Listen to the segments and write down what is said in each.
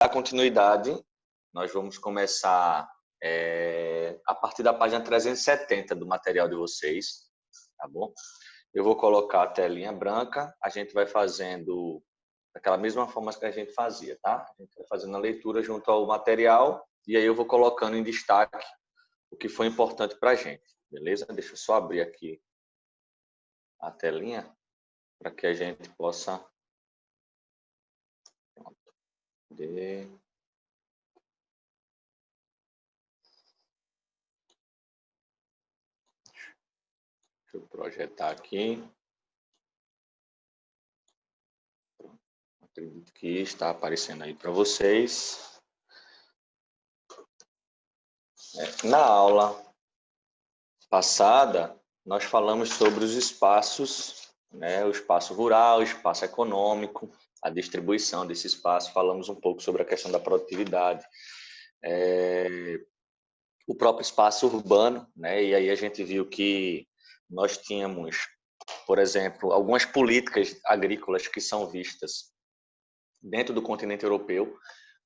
dar continuidade, nós vamos começar a partir da página 370 do material de vocês, tá bom? Eu vou colocar a telinha branca, a gente vai fazendo daquela mesma forma que a gente fazia, tá? A gente vai fazendo a leitura junto ao material e aí eu vou colocando em destaque o que foi importante para a gente, beleza? Deixa eu só abrir aqui a telinha para que a gente possa ver. Deixa eu projetar aqui. Acredito que está aparecendo aí para vocês. Na aula passada, nós falamos sobre os espaços, né? O espaço rural, o espaço econômico, a distribuição desse espaço. Falamos um pouco sobre a questão da produtividade. O próprio espaço urbano, né? E aí a gente viu que nós tínhamos, por exemplo, algumas políticas agrícolas que são vistas dentro do continente europeu.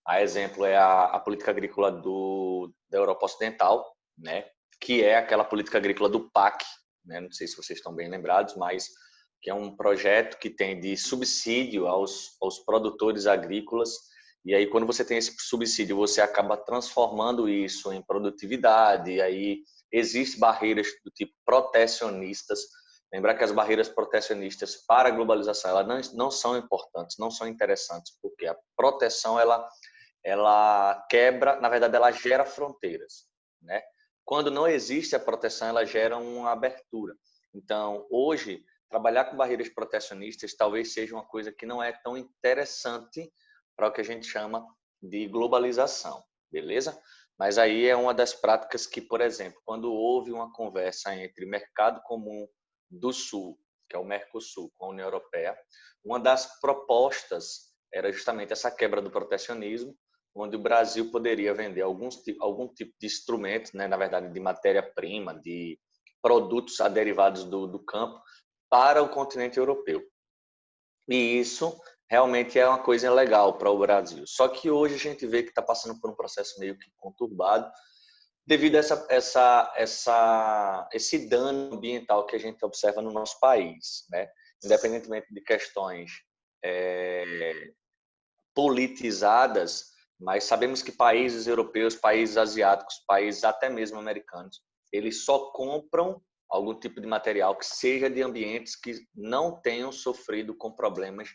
A exemplo é a política agrícola da Europa Ocidental, né? Que é aquela política agrícola do PAC, né? Não sei se vocês estão bem lembrados, mas que é um projeto que tem de subsídio aos produtores agrícolas. E aí, quando você tem esse subsídio, você acaba transformando isso em produtividade. E aí, existem barreiras do tipo protecionistas. Lembrar que as barreiras protecionistas para a globalização elas não são importantes, não são interessantes, porque a proteção ela quebra, na verdade, ela gera fronteiras, né? Quando não existe a proteção, ela gera uma abertura. Então, hoje, trabalhar com barreiras protecionistas talvez seja uma coisa que não é tão interessante para o que a gente chama de globalização, beleza? Mas aí é uma das práticas que, por exemplo, quando houve uma conversa entre Mercado Comum do Sul, que é o Mercosul, com a União Europeia, uma das propostas era justamente essa quebra do protecionismo, onde o Brasil poderia vender algum tipo de instrumentos, né, na verdade, de matéria-prima, de produtos derivados do campo, para o continente europeu. E isso realmente é uma coisa legal para o Brasil. Só que hoje a gente vê que está passando por um processo meio que conturbado, devido a esse dano ambiental que a gente observa no nosso país, né? Independentemente de questões politizadas, mas sabemos que países europeus, países asiáticos, países até mesmo americanos, eles só compram algum tipo de material que seja de ambientes que não tenham sofrido com problemas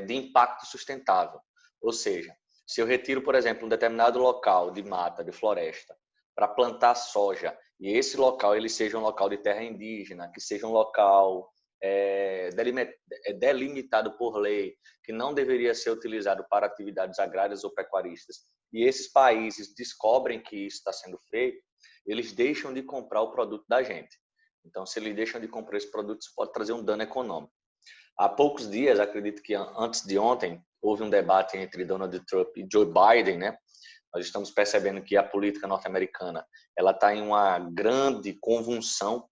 de impacto sustentável. Ou seja, se eu retiro, por exemplo, um determinado local de mata, de floresta, para plantar soja, e esse local ele seja um local de terra indígena, que seja um local delimitado por lei, que não deveria ser utilizado para atividades agrárias ou pecuaristas, e esses países descobrem que isso está sendo feito, eles deixam de comprar o produto da gente. Então, se eles deixam de comprar esse produto, isso pode trazer um dano econômico. Há poucos dias, acredito que antes de ontem, houve um debate entre Donald Trump e Joe Biden, né? Nós estamos percebendo que a política norte-americana ela está em uma grande convulsão,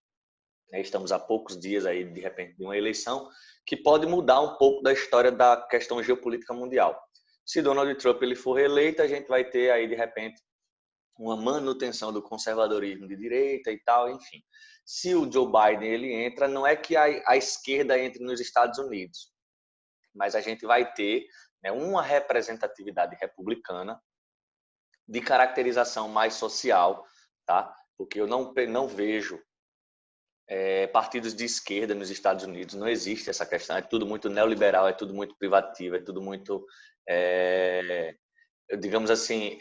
né? Estamos há poucos dias aí de repente de uma eleição que pode mudar um pouco da história da questão geopolítica mundial. Se Donald Trump ele for reeleito, a gente vai ter aí de repente uma manutenção do conservadorismo de direita e tal, enfim. Se o Joe Biden ele entra, não é que a esquerda entre nos Estados Unidos, mas a gente vai ter, né, uma representatividade republicana de caracterização mais social, tá? Porque eu não vejo partidos de esquerda nos Estados Unidos, não existe essa questão, é tudo muito neoliberal, é tudo muito privativo, é tudo muito, digamos assim,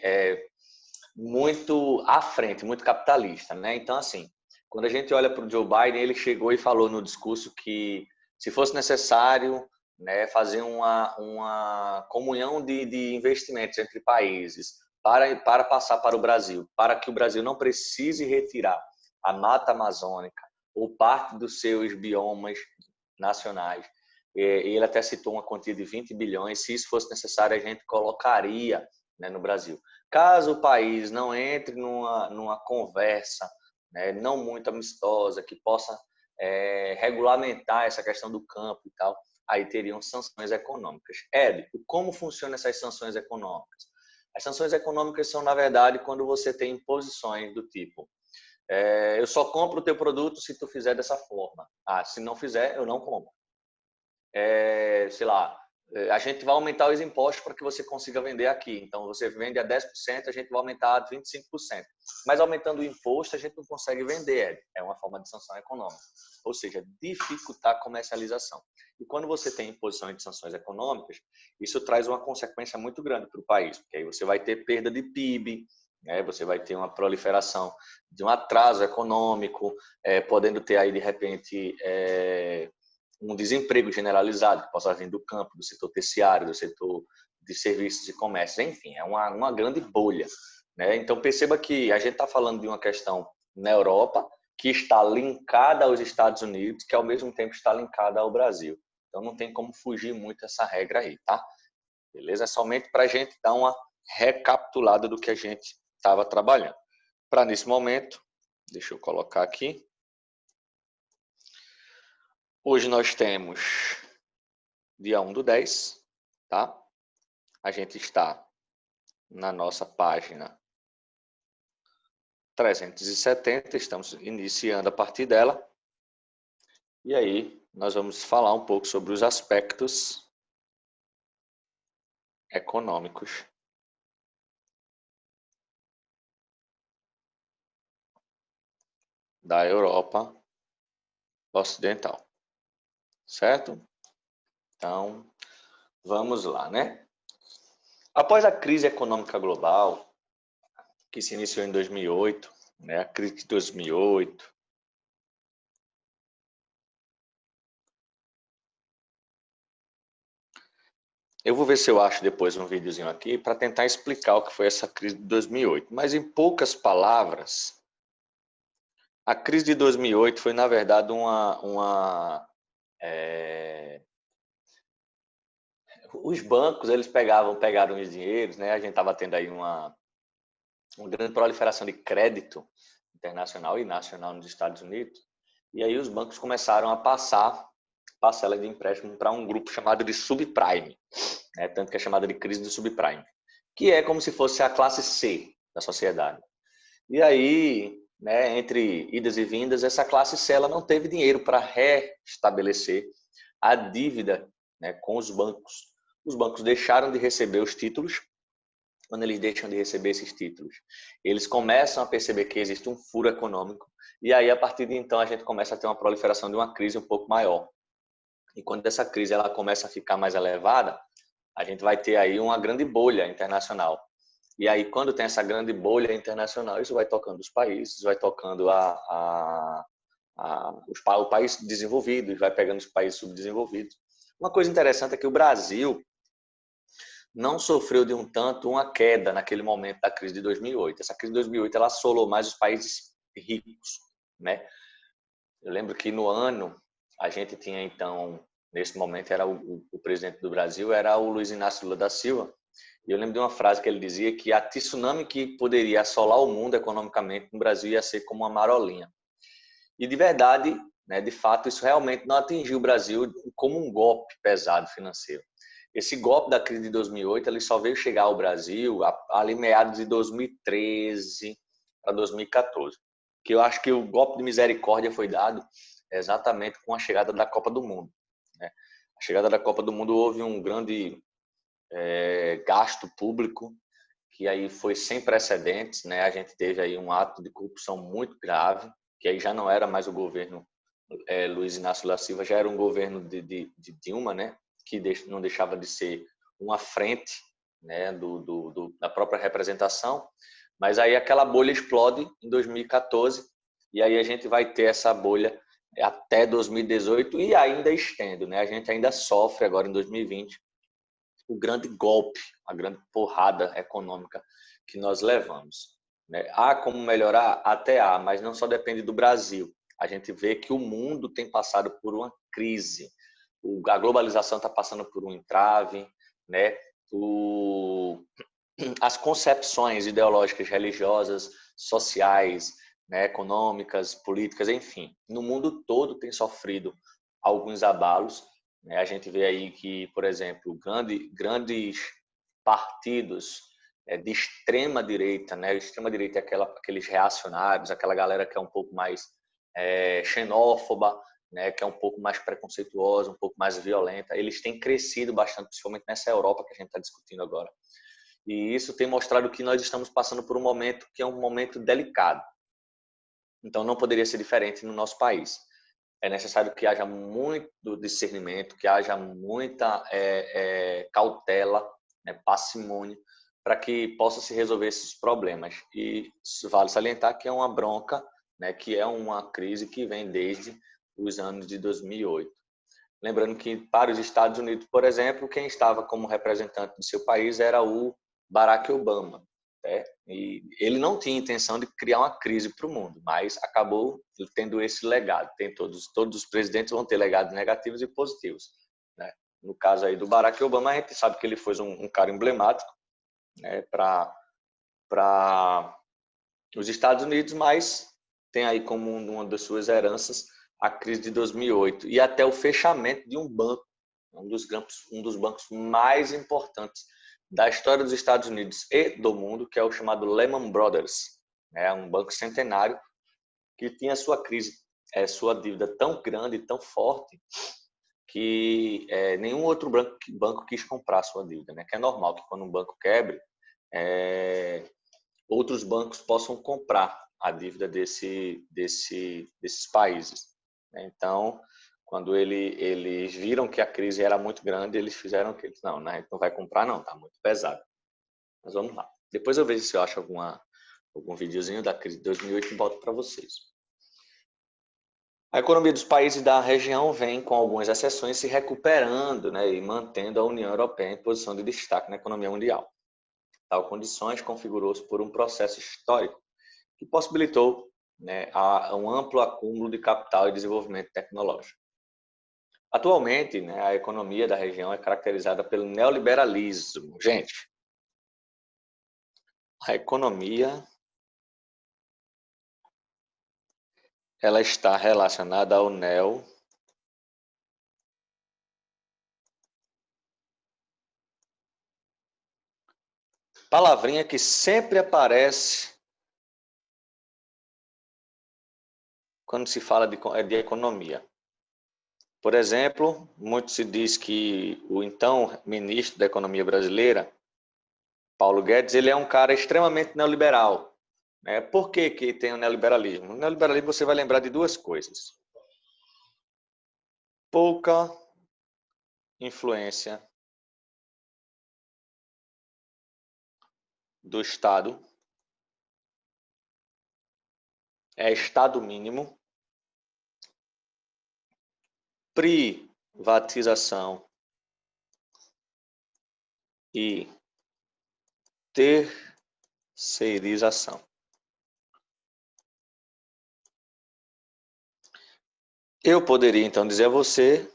muito à frente, muito capitalista, né? Então, assim, quando a gente olha para o Joe Biden, ele chegou e falou no discurso que se fosse necessário, né, fazer uma comunhão de investimentos entre países para passar para o Brasil, para que o Brasil não precise retirar a mata amazônica ou parte dos seus biomas nacionais. Ele até citou uma quantia de 20 bilhões, se isso fosse necessário, a gente colocaria, né, no Brasil. Caso o país não entre numa conversa, né, não muito amistosa, que possa regulamentar essa questão do campo e tal, aí teriam sanções econômicas. Ed, como funcionam essas sanções econômicas? As sanções econômicas são, na verdade, quando você tem imposições do tipo eu só compro o teu produto se tu fizer dessa forma. Se não fizer, eu não compro. Sei lá, a gente vai aumentar os impostos para que você consiga vender aqui. Então, você vende a 10%, a gente vai aumentar a 25%. Mas aumentando o imposto, a gente não consegue vender. É uma forma de sanção econômica. Ou seja, dificultar a comercialização. E quando você tem imposição de sanções econômicas, isso traz uma consequência muito grande para o país. Porque aí você vai ter perda de PIB, você vai ter uma proliferação de um atraso econômico, podendo ter aí, de repente, um desemprego generalizado que possa vir do campo, do setor terciário, do setor de serviços e comércio, enfim, é uma grande bolha. Então, perceba que a gente está falando de uma questão na Europa que está linkada aos Estados Unidos, que ao mesmo tempo está linkada ao Brasil. Então, não tem como fugir muito dessa regra aí, tá? Beleza? É somente para a gente dar uma recapitulada do que a gente estava trabalhando. Para, nesse momento, deixa eu colocar aqui. Hoje nós temos dia 1/10, tá? A gente está na nossa página 370, estamos iniciando a partir dela. E aí nós vamos falar um pouco sobre os aspectos econômicos da Europa Ocidental, certo? Então, vamos lá, né? Após a crise econômica global, que se iniciou em 2008, né? A crise de 2008, eu vou ver se eu acho depois um videozinho aqui para tentar explicar o que foi essa crise de 2008. Mas em poucas palavras, a crise de 2008 foi, na verdade, os bancos, eles pegaram os dinheiros, né? A gente estava tendo aí uma grande proliferação de crédito internacional e nacional nos Estados Unidos. E aí os bancos começaram a passar parcelas de empréstimo para um grupo chamado de subprime, né? Tanto que é chamada de crise do subprime, que é como se fosse a classe C da sociedade. E aí, né, entre idas e vindas, essa classe C ela não teve dinheiro para restabelecer a dívida, né, com os bancos. Os bancos deixaram de receber os títulos. Quando eles deixam de receber esses títulos, eles começam a perceber que existe um furo econômico. E aí, a partir de então, a gente começa a ter uma proliferação de uma crise um pouco maior. E quando essa crise ela começa a ficar mais elevada, a gente vai ter aí uma grande bolha internacional. E aí, quando tem essa grande bolha internacional, isso vai tocando os países, vai tocando o país desenvolvido, vai pegando os países subdesenvolvidos. Uma coisa interessante é que o Brasil não sofreu de um tanto uma queda naquele momento da crise de 2008. Essa crise de 2008 ela assolou mais os países ricos, né? Eu lembro que no ano a gente tinha então, nesse momento era o presidente do Brasil era o Luiz Inácio Lula da Silva. E eu lembro de uma frase que ele dizia que a tsunami que poderia assolar o mundo economicamente no Brasil ia ser como uma marolinha. E de verdade, né, de fato, isso realmente não atingiu o Brasil como um golpe pesado financeiro. Esse golpe da crise de 2008 ele só veio chegar ao Brasil ali meados de 2013 para 2014. Que eu acho que o golpe de misericórdia foi dado exatamente com a chegada da Copa do Mundo, né? A chegada da Copa do Mundo houve um grande gasto público que aí foi sem precedentes, né? A gente teve aí um ato de corrupção muito grave, que aí já não era mais o governo Luiz Inácio Lula da Silva, já era um governo de Dilma, né? Que não deixava de ser uma frente, né? Da própria representação. Mas aí aquela bolha explode em 2014 e aí a gente vai ter essa bolha até 2018 e ainda estende, né? A gente ainda sofre agora em 2020 o grande golpe, a grande porrada econômica que nós levamos, né? Há como melhorar? Até há, mas não só depende do Brasil. A gente vê que o mundo tem passado por uma crise. A globalização está passando por um entrave, né? As concepções ideológicas, religiosas, sociais, né, econômicas, políticas, enfim, no mundo todo tem sofrido alguns abalos né? A gente vê aí que, por exemplo, grandes partidos de extrema direita, né? Extrema direita é aqueles reacionários, aquela galera que é um pouco mais xenófoba, né? Que é um pouco mais preconceituosa, um pouco mais violenta. Eles têm crescido bastante, principalmente nessa Europa que a gente está discutindo agora. E isso tem mostrado que nós estamos passando por um momento que é um momento delicado. Então, não poderia ser diferente no nosso país. É necessário que haja muito discernimento, que haja muita cautela, né, parcimônia, para que possa se resolver esses problemas. E vale salientar que é uma bronca, né, que é uma crise que vem desde os anos de 2008. Lembrando que para os Estados Unidos, por exemplo, quem estava como representante do seu país era o Barack Obama, né? E ele não tinha intenção de criar uma crise para o mundo, mas acabou tendo esse legado. Tem todos os presidentes vão ter legados negativos e positivos, né? No caso aí do Barack Obama, a gente sabe que ele foi um cara emblemático, né, para os Estados Unidos, mas tem aí como uma das suas heranças a crise de 2008 e até o fechamento de um banco, um dos bancos mais importantes da história dos Estados Unidos e do mundo, que é o chamado Lehman Brothers, né? Um banco centenário que tinha sua crise, sua dívida tão grande, tão forte, que nenhum outro banco quis comprar a sua dívida, né? Que é normal que quando um banco quebre, outros bancos possam comprar a dívida desses países. Então, quando eles viram que a crise era muito grande, eles fizeram que não, né, a gente não vai comprar não, tá muito pesado. Mas vamos lá. Depois eu vejo se eu acho algum videozinho da crise de 2008 e volto para vocês. A economia dos países da região vem, com algumas exceções, se recuperando, né, e mantendo a União Europeia em posição de destaque na economia mundial. Tal condições configurou-se por um processo histórico que possibilitou, né, um amplo acúmulo de capital e desenvolvimento tecnológico. Atualmente, né, a economia da região é caracterizada pelo neoliberalismo. Gente, a economia ela está relacionada ao neo palavrinha que sempre aparece quando se fala de economia. Por exemplo, muito se diz que o então ministro da Economia brasileira, Paulo Guedes, ele é um cara extremamente neoliberal. Né? Por que tem o neoliberalismo? No neoliberalismo você vai lembrar de duas coisas. Pouca influência do Estado, Estado mínimo, privatização e terceirização. Eu poderia então dizer a você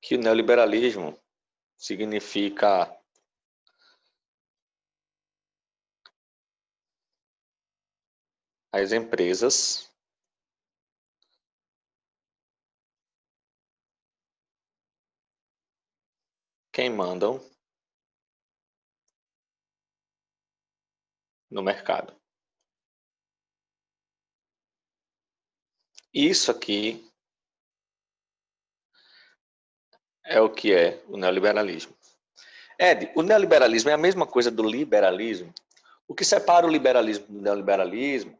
que o neoliberalismo significa as empresas quem mandam no mercado. Isso aqui é o que é o neoliberalismo. Ed, o neoliberalismo é a mesma coisa do liberalismo? O que separa o liberalismo do neoliberalismo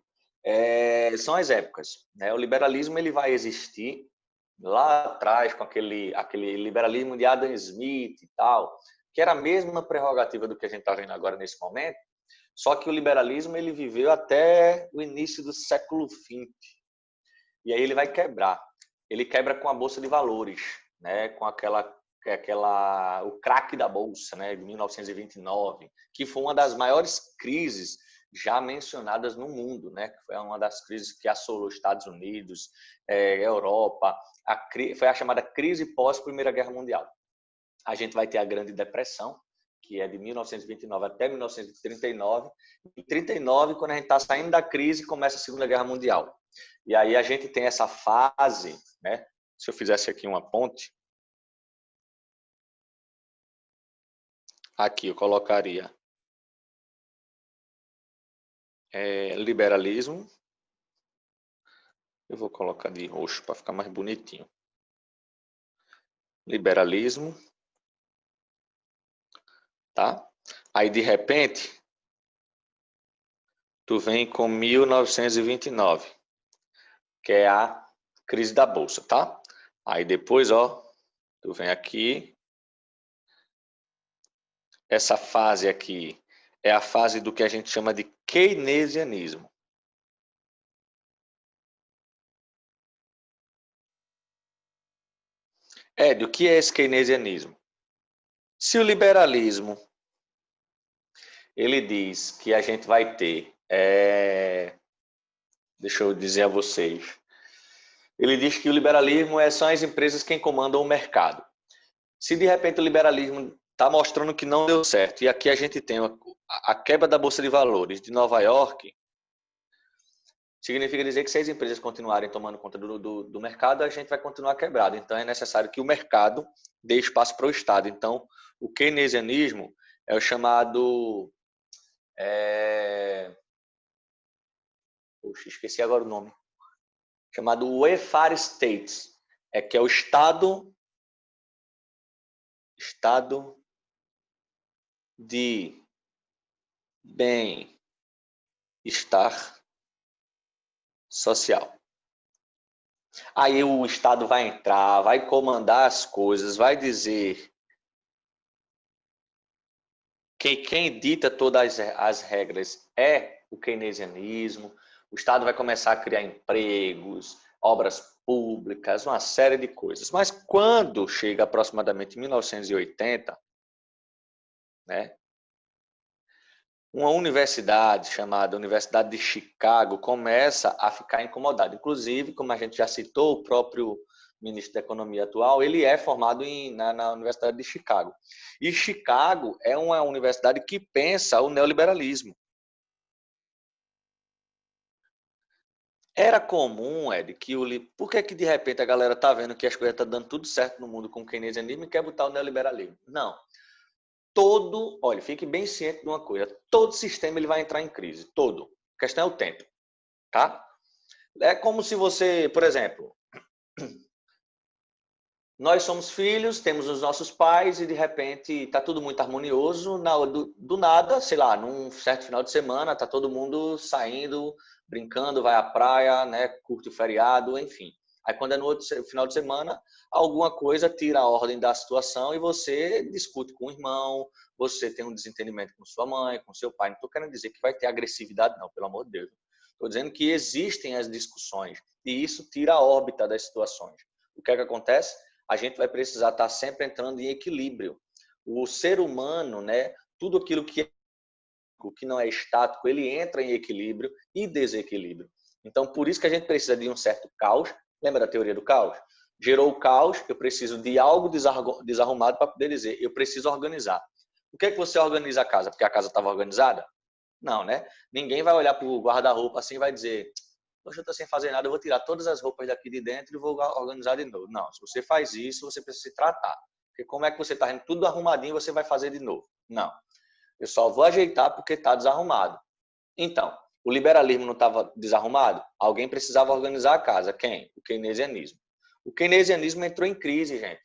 são as épocas. Né? O liberalismo ele vai existir lá atrás com aquele liberalismo de Adam Smith e tal, que era a mesma prerrogativa do que a gente está vendo agora nesse momento, só que o liberalismo ele viveu até o início do século XX. E aí ele vai quebrar. Ele quebra com a Bolsa de Valores, né? Com o craque da Bolsa, né? De 1929, que foi uma das maiores crises já mencionadas no mundo, né? Foi uma das crises que assolou os Estados Unidos, Europa. Foi a chamada crise pós-Primeira Guerra Mundial. A gente vai ter a Grande Depressão, que é de 1929 até 1939. Em 39, quando a gente está saindo da crise, começa a Segunda Guerra Mundial. E aí a gente tem essa fase, né? Se eu fizesse aqui uma ponte, aqui eu colocaria liberalismo. Eu vou colocar de roxo para ficar mais bonitinho. Liberalismo. Tá? Aí, de repente, tu vem com 1929, que é a crise da Bolsa, tá? Aí depois, ó, tu vem aqui. Essa fase aqui é a fase do que a gente chama de keynesianismo. Do que é esse keynesianismo? Se o liberalismo ele diz que a gente vai ter, deixa eu dizer a vocês, ele diz que o liberalismo são as empresas quem comandam o mercado. Se de repente o liberalismo está mostrando que não deu certo, e aqui a gente tem a quebra da Bolsa de Valores de Nova York, significa dizer que se as empresas continuarem tomando conta do mercado, a gente vai continuar quebrado. Então é necessário que o mercado dê espaço para o Estado. Então o keynesianismo é o chamado... Poxa, esqueci agora o nome. Chamado welfare states, que é o Estado de bem-estar social. Aí o Estado vai entrar, vai comandar as coisas, vai dizer que quem dita todas as regras é o keynesianismo. O Estado vai começar a criar empregos, obras públicas, uma série de coisas. Mas quando chega aproximadamente 1980, né, uma universidade chamada Universidade de Chicago começa a ficar incomodada. Inclusive, como a gente já citou, o próprio ministro da Economia atual, ele é formado na Universidade de Chicago. E Chicago é uma universidade que pensa o neoliberalismo. Era comum, Ed, por que de repente a galera tá vendo que as coisas estão dando tudo certo no mundo com o keynesianismo e quer botar o neoliberalismo? Não. Olha, fique bem ciente de uma coisa, todo sistema ele vai entrar em crise, todo. A questão é o tempo, tá? É como se você, por exemplo, nós somos filhos, temos os nossos pais e de repente está tudo muito harmonioso, do nada, sei lá, num certo final de semana, tá todo mundo saindo, brincando, vai à praia, né, curte o feriado, enfim. Aí quando é no outro final de semana, alguma coisa tira a ordem da situação e você discute com o irmão, você tem um desentendimento com sua mãe, com seu pai. Não estou querendo dizer que vai ter agressividade, não, pelo amor de Deus. Estou dizendo que existem as discussões e isso tira a órbita das situações. O que é que acontece? A gente vai precisar estar sempre entrando em equilíbrio. O ser humano, né, tudo aquilo que não é estático, ele entra em equilíbrio e desequilíbrio. Então, por isso que a gente precisa de um certo caos. Lembra da teoria do caos? Gerou o caos, eu preciso de algo desarrumado para poder dizer, eu preciso organizar. Por que você organiza a casa? Porque a casa estava organizada? Não, né? Ninguém vai olhar para o guarda-roupa assim e vai dizer, poxa, eu estou sem fazer nada, eu vou tirar todas as roupas daqui de dentro e vou organizar de novo. Não, se você faz isso, você precisa se tratar. Porque como é que você está indo tudo arrumadinho, você vai fazer de novo? Não. Eu só vou ajeitar porque está desarrumado. Então, o liberalismo não estava desarrumado? Alguém precisava organizar a casa. Quem? O keynesianismo. O keynesianismo entrou em crise, gente.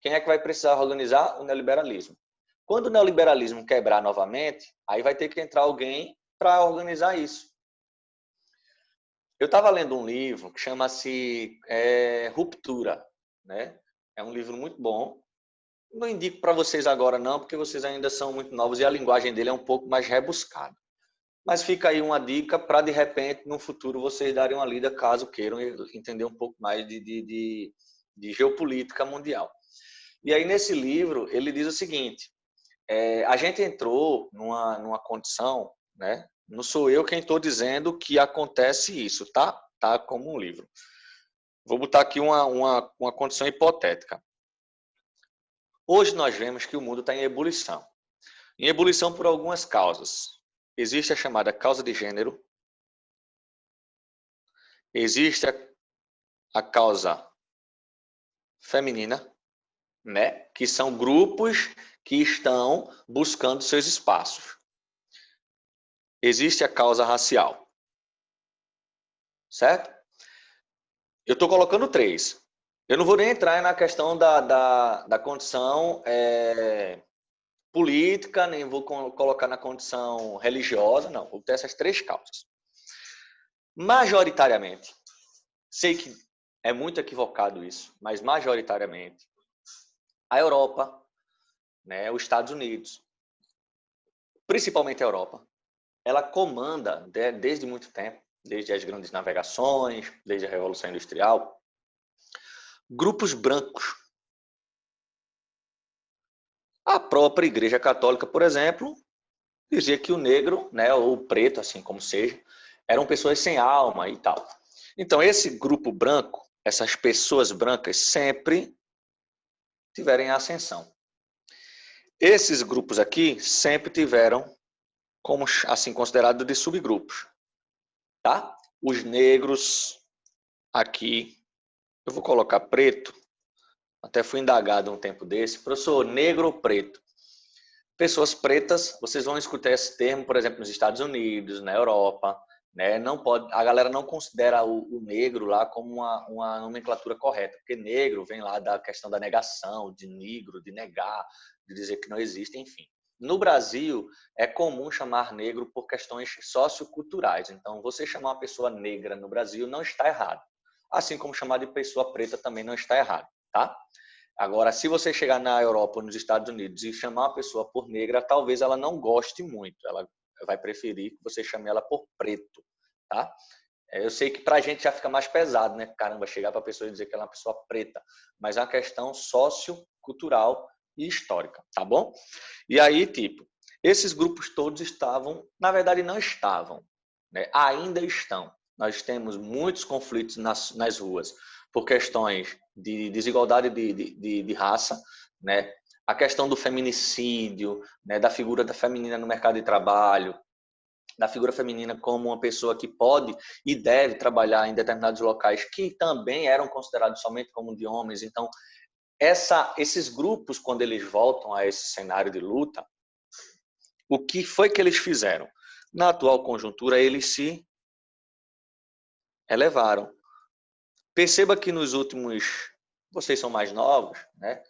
Quem é que vai precisar organizar? O neoliberalismo. Quando o neoliberalismo quebrar novamente, aí vai ter que entrar alguém para organizar isso. Eu estava lendo um livro que chama-se Ruptura, né? É um livro muito bom. Não indico para vocês agora não, porque vocês ainda são muito novos e a linguagem dele é um pouco mais rebuscada. Mas fica aí uma dica para, de repente, no futuro, vocês darem uma lida, caso queiram entender um pouco mais de geopolítica mundial. E aí, nesse livro, ele diz o seguinte, a gente entrou numa condição, né? Não sou eu quem estou dizendo que acontece isso, tá? Tá como um livro. Vou botar aqui uma condição hipotética. Hoje nós vemos que o mundo está em ebulição. Em ebulição por algumas causas. Existe a chamada causa de gênero, existe a causa feminina, né? Que são grupos que estão buscando seus espaços. Existe a causa racial, certo? Eu estou colocando 3. Eu não vou nem entrar na questão da condição política, nem vou colocar na condição religiosa, não. Vou ter essas 3 causas. Majoritariamente, sei que é muito equivocado isso, mas majoritariamente, a Europa, né, os Estados Unidos, principalmente a Europa, ela comanda desde muito tempo, desde as grandes navegações, desde a Revolução Industrial, grupos brancos. A própria Igreja Católica, por exemplo, dizia que o negro, né, ou o preto, assim como seja, eram pessoas sem alma e tal. Então, esse grupo branco, essas pessoas brancas sempre tiveram em ascensão. Esses grupos aqui sempre tiveram como assim considerado de subgrupos, tá? Os negros aqui, eu vou colocar preto, até fui indagado um tempo desse, professor, negro ou preto? Pessoas pretas, vocês vão escutar esse termo, por exemplo, nos Estados Unidos, na Europa, né? Não pode, a galera não considera o negro lá como uma nomenclatura correta, porque negro vem lá da questão da negação, de negro, de negar, de dizer que não existe, enfim. No Brasil, é comum chamar negro por questões socioculturais. Então, você chamar uma pessoa negra no Brasil não está errado. Assim como chamar de pessoa preta também não está errado, tá? Agora, se você chegar na Europa ou nos Estados Unidos e chamar uma pessoa por negra, talvez ela não goste muito. Ela vai preferir que você chame ela por preto, tá? Eu sei que pra gente já fica mais pesado, né? Caramba, chegar pra pessoa e dizer que ela é uma pessoa preta. Mas é uma questão sociocultural e histórica, tá bom? E aí, tipo, esses grupos todos estavam, na verdade não estavam, né? Ainda estão. Nós temos muitos conflitos nas ruas por questões de desigualdade de raça, né? A questão do feminicídio, né? Da figura da feminina no mercado de trabalho, da figura feminina como uma pessoa que pode e deve trabalhar em determinados locais que também eram considerados somente como de homens. Então, esses grupos, quando eles voltam a esse cenário de luta, o que foi que eles fizeram? Na atual conjuntura, eles se elevaram. Perceba que nos últimos... Vocês são mais novos, né?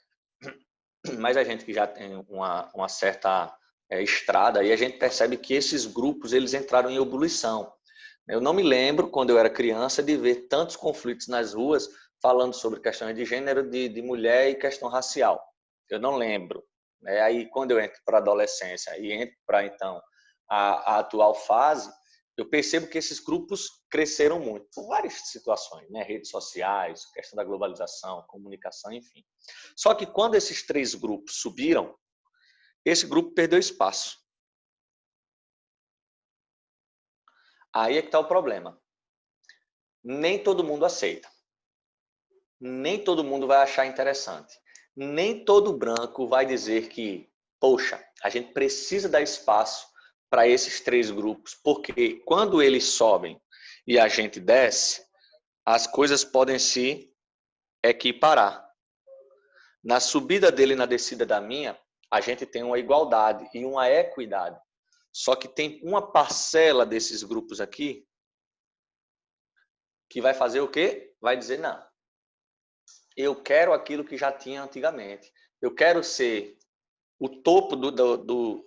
Mas a gente que já tem uma certa estrada, e a gente percebe que esses grupos eles entraram em ebulição. Eu não me lembro, quando eu era criança, de ver tantos conflitos nas ruas falando sobre questões de gênero, de mulher e questão racial. Eu não lembro. Aí, quando eu entro para a adolescência e entro para, então, a atual fase, eu percebo que esses grupos cresceram muito, por várias situações, né? Redes sociais, questão da globalização, comunicação, enfim. Só que quando esses 3 grupos subiram, esse grupo perdeu espaço. Aí é que está o problema. Nem todo mundo aceita. Nem todo mundo vai achar interessante. Nem todo branco vai dizer que, poxa, a gente precisa dar espaço para esses 3 grupos, porque quando eles sobem e a gente desce, as coisas podem se equiparar. Na subida dele e na descida da minha, a gente tem uma igualdade e uma equidade. Só que tem uma parcela desses grupos aqui que vai fazer o quê? Vai dizer, não, eu quero aquilo que já tinha antigamente. Eu quero ser o topo do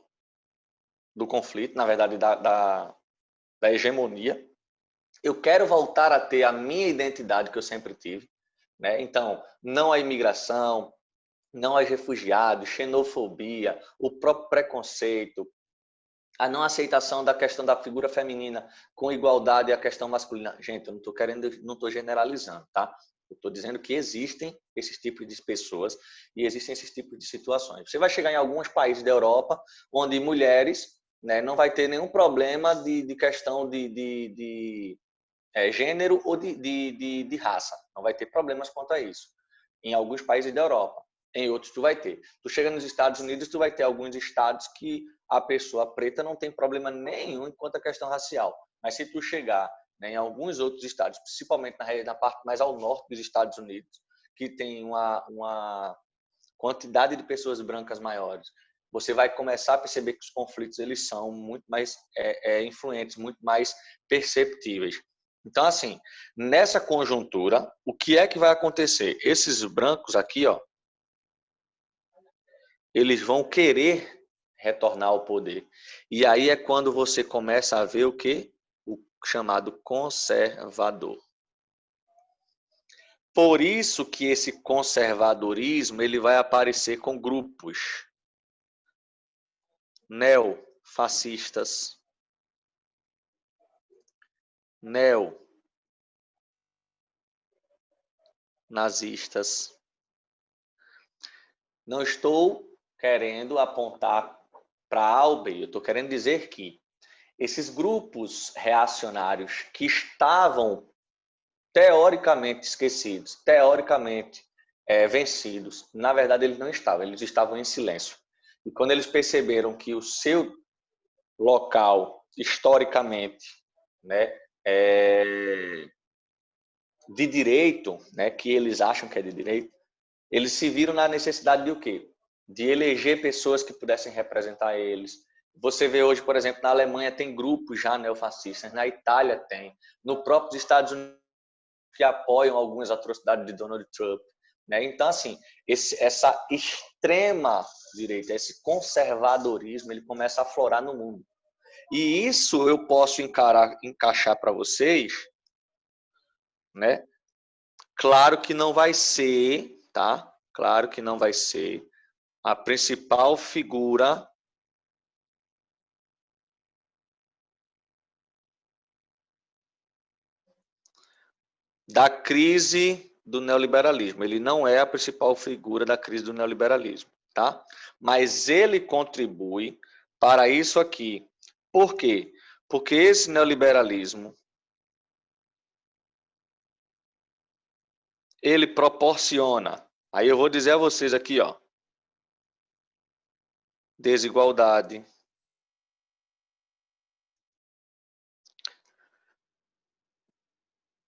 conflito, na verdade, da hegemonia. Eu quero voltar a ter a minha identidade que eu sempre tive. Né? Então, não a imigração, não aos refugiados, xenofobia, o próprio preconceito, a não aceitação da questão da figura feminina com igualdade à questão masculina. Gente, eu não estou generalizando, tá? Eu estou dizendo que existem esses tipos de pessoas e existem esses tipos de situações. Você vai chegar em alguns países da Europa onde mulheres, né, não vai ter nenhum problema de questão de gênero ou de raça. Não vai ter problemas quanto a isso. Em alguns países da Europa. em outros tu vai ter. Tu chega nos Estados Unidos, tu vai ter alguns estados que a pessoa preta não tem problema nenhum enquanto a questão racial. Mas se tu chegar, né, em alguns outros estados, principalmente na parte mais ao norte dos Estados Unidos, que tem uma quantidade de pessoas brancas maiores, você vai começar a perceber que os conflitos eles são muito mais influentes, muito mais perceptíveis. Então, assim, nessa conjuntura, o que é que vai acontecer? Esses brancos aqui, ó, eles vão querer retornar ao poder. E aí é quando você começa a ver o que? O chamado conservador. Por isso que esse conservadorismo ele vai aparecer com grupos neofascistas, neonazistas. Não estou querendo apontar para A ou B, eu estou querendo dizer que esses grupos reacionários que estavam teoricamente esquecidos, teoricamente vencidos, na verdade eles não estavam, eles estavam em silêncio. E quando eles perceberam que o seu local, historicamente, né, de direito, né, que eles acham que é de direito, eles se viram na necessidade de o quê? De eleger pessoas que pudessem representar eles. Você vê hoje, por exemplo, na Alemanha tem grupos já neofascistas, na Itália tem, no próprio Estados Unidos que apoiam algumas atrocidades de Donald Trump. Né? Então, assim, essa extrema direita, esse conservadorismo, ele começa a aflorar no mundo. E isso eu posso encaixar para vocês, né? Claro que não vai ser, tá? Claro que não vai ser a principal figura da crise do neoliberalismo. Ele não é a principal figura da crise do neoliberalismo, tá? Mas ele contribui para isso aqui. Por quê? Porque esse neoliberalismo ele proporciona, aí eu vou dizer a vocês aqui, ó, desigualdade,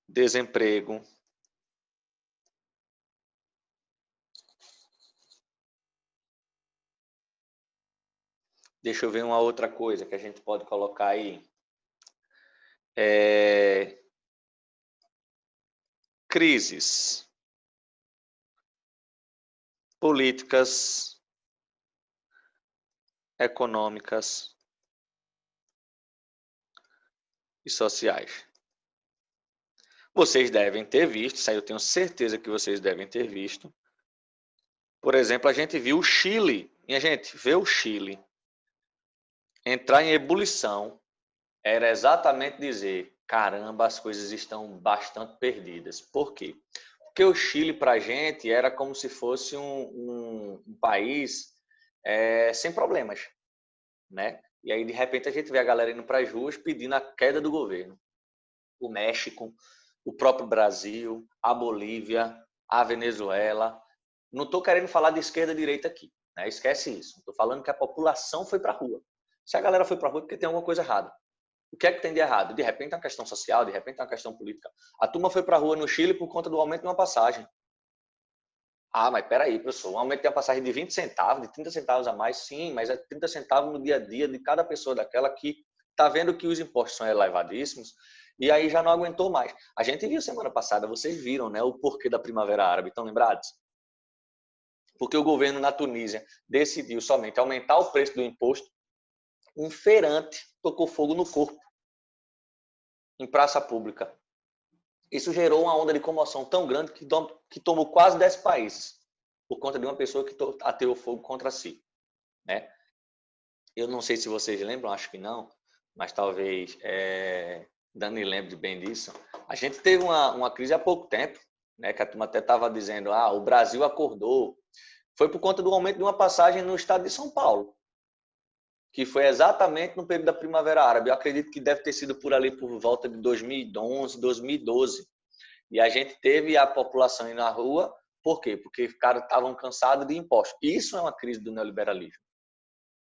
desemprego, deixa eu ver uma outra coisa que a gente pode colocar aí. Crises políticas, econômicas e sociais. Vocês devem ter visto, isso aí eu tenho certeza que vocês devem ter visto. Por exemplo, a gente viu o Chile, minha gente, ver o Chile entrar em ebulição era exatamente dizer, caramba, as coisas estão bastante perdidas. Por quê? Porque o Chile, para a gente, era como se fosse um país sem problemas, né? E aí, de repente, a gente vê a galera indo para as ruas pedindo a queda do governo. O México, o próprio Brasil, a Bolívia, a Venezuela. Não estou querendo falar de esquerda e direita aqui, né? Esquece isso. Estou falando que a população foi para a rua. Se a galera foi para a rua é porque tem alguma coisa errada. O que é que tem de errado? De repente é uma questão social, de repente é uma questão política. A turma foi para a rua no Chile por conta do aumento de uma passagem. Ah, mas peraí, professor, um aumento de uma passagem de 20 centavos, de 30 centavos a mais, sim, mas é 30 centavos no dia a dia de cada pessoa daquela que está vendo que os impostos são elevadíssimos e aí já não aguentou mais. A gente viu semana passada, vocês viram, né, o porquê da Primavera Árabe, estão lembrados? Porque o governo na Tunísia decidiu somente aumentar o preço do imposto, um feirante tocou fogo no corpo, em praça pública. Isso gerou uma onda de comoção tão grande que tomou quase 10 países, por conta de uma pessoa que ateou fogo contra si. Né? Eu não sei se vocês lembram, acho que não, mas talvez Dani lembre bem disso. A gente teve uma crise há pouco tempo, né, que a turma até estava dizendo, o Brasil acordou. Foi por conta do aumento de uma passagem no estado de São Paulo, que foi exatamente no período da Primavera Árabe. Eu acredito que deve ter sido por ali por volta de 2011, 2012. E a gente teve a população indo na rua Por quê? Porque os caras estavam cansados de impostos. Isso é uma crise do neoliberalismo,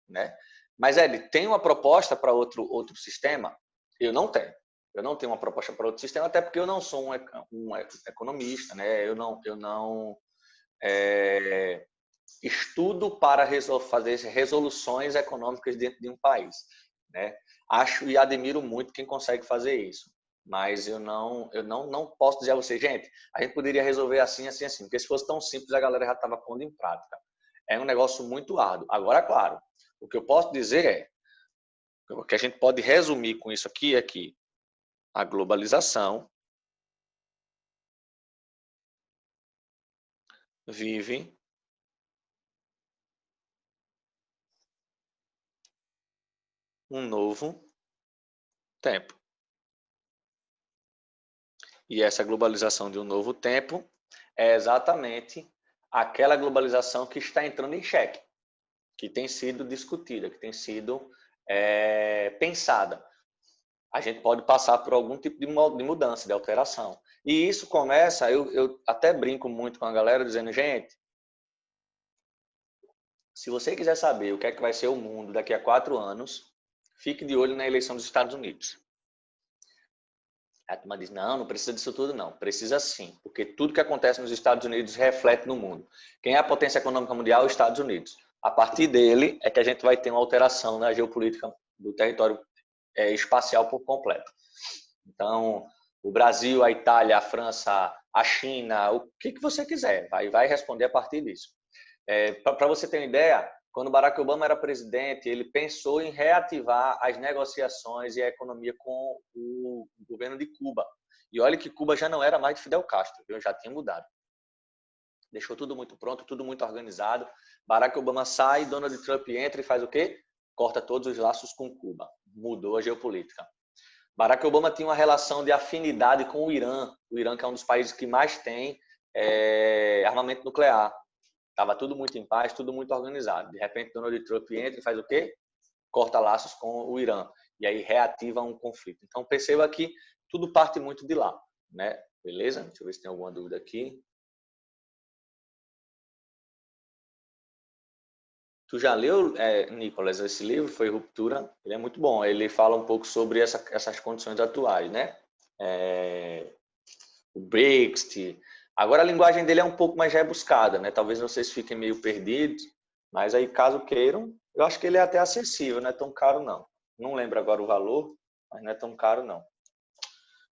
né? Mas, Ed, tem uma proposta para outro sistema? Eu não tenho. Eu não tenho uma proposta para outro sistema, até porque eu não sou um economista, né? Eu não estudo para fazer resoluções econômicas dentro de um país, né? Acho e admiro muito quem consegue fazer isso, mas eu não posso dizer a você, gente, a gente poderia resolver assim, assim, assim, porque se fosse tão simples a galera já estava pondo em prática. É um negócio muito árduo. Agora, claro, o que eu posso dizer o que a gente pode resumir com isso aqui é que a globalização vive um novo tempo. E essa globalização de um novo tempo é exatamente aquela globalização que está entrando em xeque, que tem sido discutida, que tem sido pensada. A gente pode passar por algum tipo de mudança, de alteração. E isso começa, eu até brinco muito com a galera dizendo, gente, se você quiser saber o que é que vai ser o mundo daqui a 4 anos, fique de olho na eleição dos Estados Unidos. A turma diz, não precisa disso tudo não. Precisa sim, porque tudo que acontece nos Estados Unidos reflete no mundo. Quem é a potência econômica mundial? Os Estados Unidos. A partir dele é que a gente vai ter uma alteração na geopolítica do território espacial por completo. Então, o Brasil, a Itália, a França, a China, o que você quiser, vai responder a partir disso. Para você ter uma ideia, quando Barack Obama era presidente, ele pensou em reativar as negociações e a economia com o governo de Cuba. E olha que Cuba já não era mais de Fidel Castro, viu? Já tinha mudado. Deixou tudo muito pronto, tudo muito organizado. Barack Obama sai, Donald Trump entra e faz o quê? Corta todos os laços com Cuba. Mudou a geopolítica. Barack Obama tinha uma relação de afinidade com o Irã. O Irã, que é um dos países que mais tem armamento nuclear. Estava tudo muito em paz, tudo muito organizado. De repente, Donald Trump entra e faz o quê? Corta laços com o Irã. E aí reativa um conflito. Então, perceba que tudo parte muito de lá, né? Beleza? Deixa eu ver se tem alguma dúvida aqui. Tu já leu, Nicolas, esse livro? Foi Ruptura. Ele é muito bom. Ele fala um pouco sobre essas condições atuais, né? O Brexit. Agora a linguagem dele é um pouco mais rebuscada, né? Talvez vocês fiquem meio perdidos, mas aí caso queiram, eu acho que ele é até acessível, não é tão caro não. Não lembro agora o valor, mas não é tão caro não.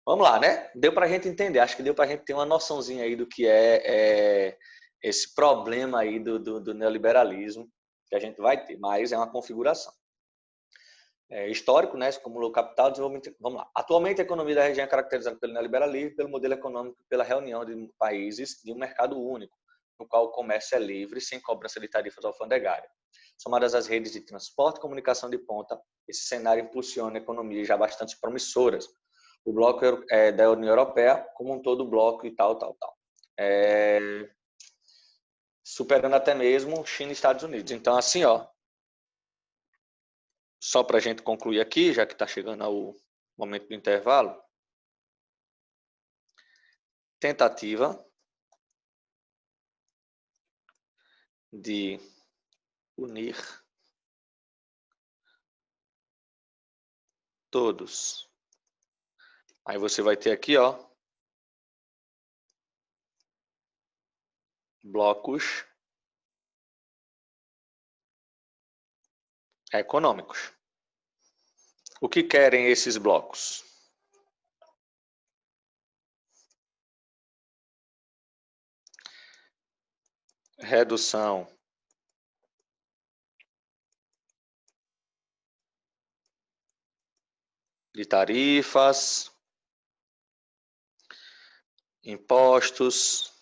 Vamos lá, né? Deu para a gente entender, acho que deu para a gente ter uma noçãozinha aí do que é esse problema aí do neoliberalismo que a gente vai ter, mas é uma configuração. Histórico, né, se acumulou capital, desenvolvimento. Vamos lá. Atualmente, a economia da região é caracterizada pelo neoliberalismo, pelo modelo econômico, pela reunião de países de um mercado único, no qual o comércio é livre, sem cobrança de tarifas alfandegárias. Somadas às redes de transporte e comunicação de ponta, esse cenário impulsiona economias já bastante promissoras. O bloco da União Europeia, como um todo, bloco e tal. Superando até mesmo China e Estados Unidos. Então, assim, ó, só para a gente concluir aqui, já que está chegando ao momento do intervalo, tentativa de unir todos. Aí você vai ter aqui, ó, blocos econômicos. O que querem esses blocos? Redução de tarifas, impostos,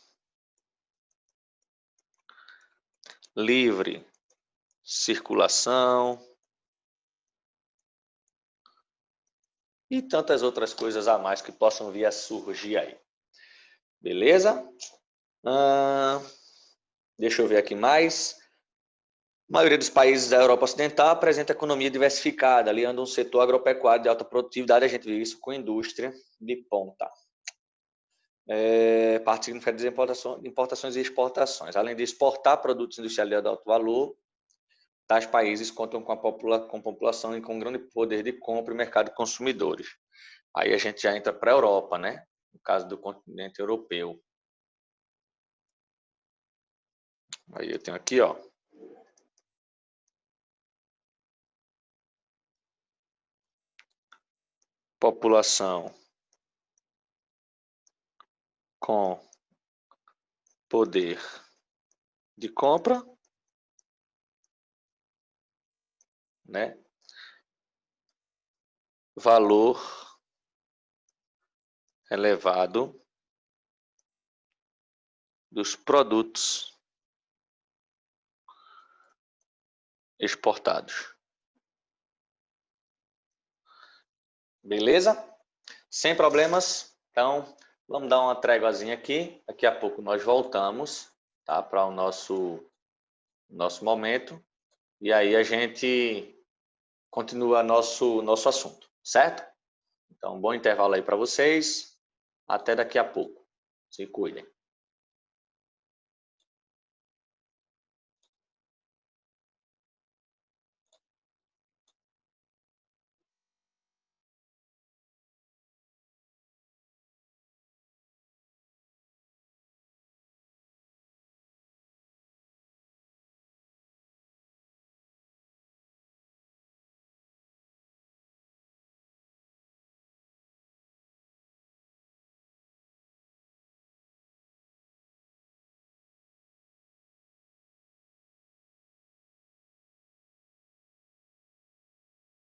livre circulação e tantas outras coisas a mais que possam vir a surgir aí. Beleza? Deixa eu ver aqui mais. A maioria dos países da Europa Ocidental apresenta economia diversificada, aliando um setor agropecuário de alta produtividade. A gente vê isso com indústria de ponta. parte significativa de importações e exportações. Além de exportar produtos industriais de alto valor, tais países contam com população e com grande poder de compra e mercado de consumidores. Aí a gente já entra para a Europa, né? No caso do continente europeu. Aí eu tenho aqui, ó. População com poder de compra, né? Valor elevado dos produtos exportados. Beleza? Sem problemas. Então, vamos dar uma tréguazinha aqui. Daqui a pouco nós voltamos, tá? Para o nosso momento. E aí a gente continua nosso assunto, certo? Então, bom intervalo aí para vocês. Até daqui a pouco. Se cuidem.